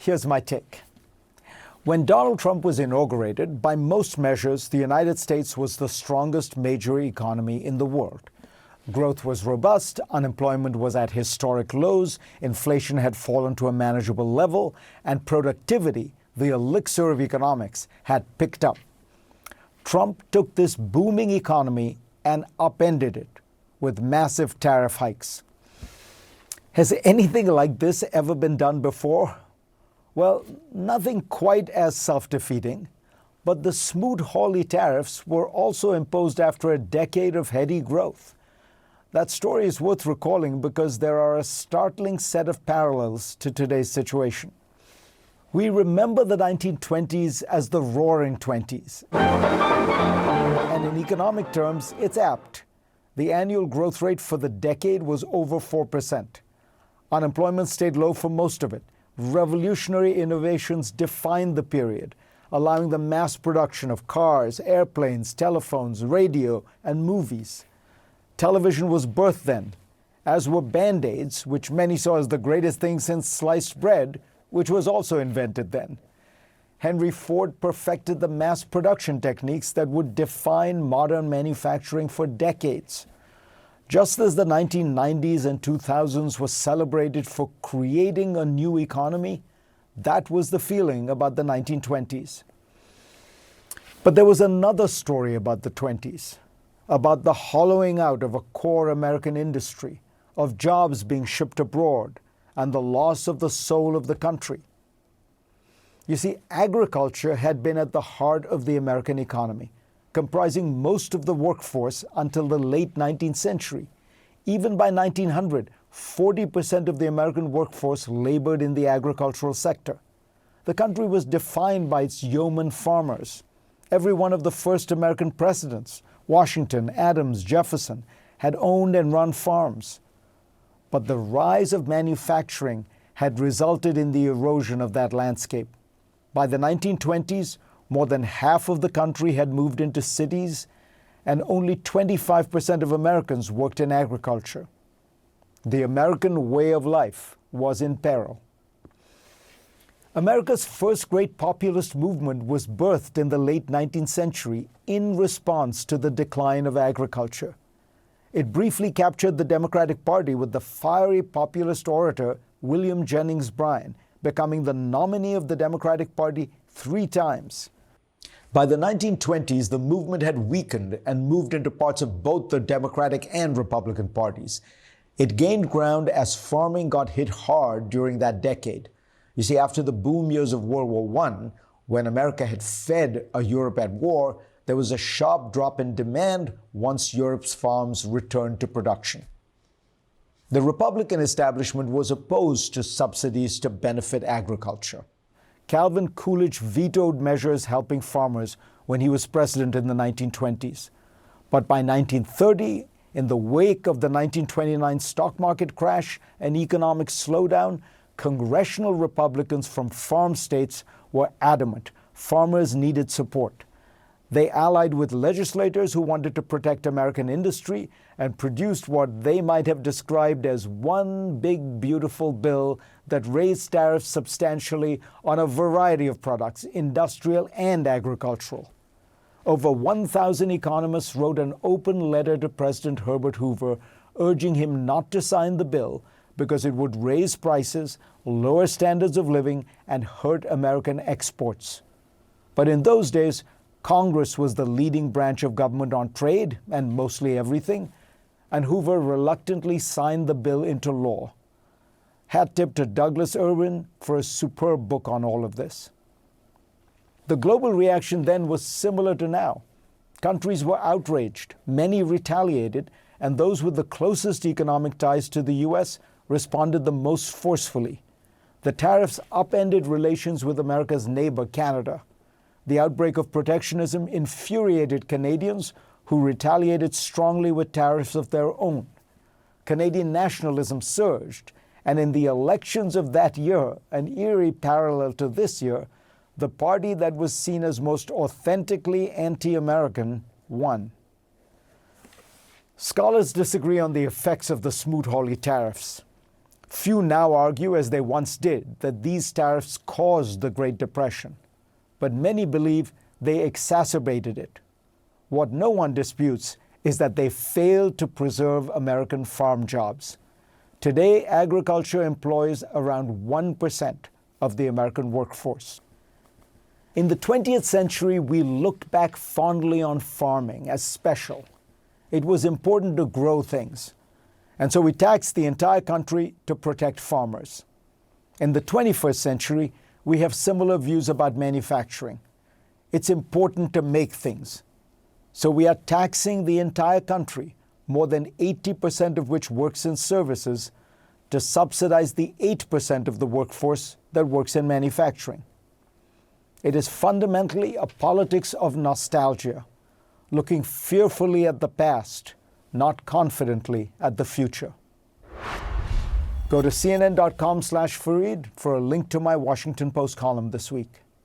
Here's my take. When Donald Trump was inaugurated, by most measures, the United States was the strongest major economy in the world. Growth was robust, unemployment was at historic lows, inflation had fallen to a manageable level, and productivity, the elixir of economics, had picked up. Trump took this booming economy and upended it with massive tariff hikes. Has anything like this ever been done before? Well, nothing quite as self-defeating, but the Smoot-Hawley tariffs were also imposed after a decade of heady growth. That story is worth recalling because there are a startling set of parallels to today's situation. We remember the 1920s as the Roaring Twenties. And in economic terms, it's apt. The annual growth rate for the decade was over 4%. Unemployment stayed low for most of it. Revolutionary innovations defined the period, allowing the mass production of cars, airplanes, telephones, radio, and movies. Television was birthed then, as were Band-Aids, which many saw as the greatest thing since sliced bread, which was also invented then. Henry Ford perfected the mass production techniques that would define modern manufacturing for decades. Just as the 1990s and 2000s were celebrated for creating a new economy, that was the feeling about the 1920s. But there was another story about the 20s, about the hollowing out of a core American industry, of jobs being shipped abroad, and the loss of the soul of the country. You see, agriculture had been at the heart of the American economy, comprising most of the workforce until the late 19th century. Even by 1900, 40% of the American workforce labored in the agricultural sector. The country was defined by its yeoman farmers. Every one of the first American presidents, Washington, Adams, Jefferson, had owned and run farms. But the rise of manufacturing had resulted in the erosion of that landscape. By the 1920s, more than half of the country had moved into cities, and only 25% of Americans worked in agriculture. The American way of life was in peril. America's first great populist movement was birthed in the late 19th century in response to the decline of agriculture. It briefly captured the Democratic Party with the fiery populist orator William Jennings Bryan, becoming the nominee of the Democratic Party 3 times. By the 1920s, the movement had weakened and moved into parts of both the Democratic and Republican parties. It gained ground as farming got hit hard during that decade. You see, after the boom years of World War I, when America had fed a Europe at war, there was a sharp drop in demand once Europe's farms returned to production. The Republican establishment was opposed to subsidies to benefit agriculture. Calvin Coolidge vetoed measures helping farmers when he was president in the 1920s. But by 1930, in the wake of the 1929 stock market crash and economic slowdown, congressional Republicans from farm states were adamant farmers needed support. They allied with legislators who wanted to protect American industry and produced what they might have described as one big, beautiful bill that raised tariffs substantially on a variety of products, industrial and agricultural. Over 1,000 economists wrote an open letter to President Herbert Hoover urging him not to sign the bill because it would raise prices, lower standards of living, and hurt American exports. But in those days, Congress was the leading branch of government on trade and mostly everything, and Hoover reluctantly signed the bill into law. Hat tip to Douglas Irwin for a superb book on all of this. The global reaction then was similar to now. Countries were outraged, many retaliated, and those with the closest economic ties to the U.S. responded the most forcefully. The tariffs upended relations with America's neighbor, Canada. The outbreak of protectionism infuriated Canadians who retaliated strongly with tariffs of their own. Canadian nationalism surged, and in the elections of that year, an eerie parallel to this year, the party that was seen as most authentically anti-American won. Scholars disagree on the effects of the Smoot-Hawley tariffs. Few now argue, as they once did, that these tariffs caused the Great Depression, but many believe they exacerbated it. What no one disputes is that they failed to preserve American farm jobs. Today, agriculture employs around 1% of the American workforce. In the 20th century, we looked back fondly on farming as special. It was important to grow things, and so we taxed the entire country to protect farmers. In the 21st century, we have similar views about manufacturing. It's important to make things. So we are taxing the entire country, more than 80% of which works in services, to subsidize the 8% of the workforce that works in manufacturing. It is fundamentally a politics of nostalgia, looking fearfully at the past, not confidently at the future. Go to cnn.com/Fareed for a link to my Washington Post column this week.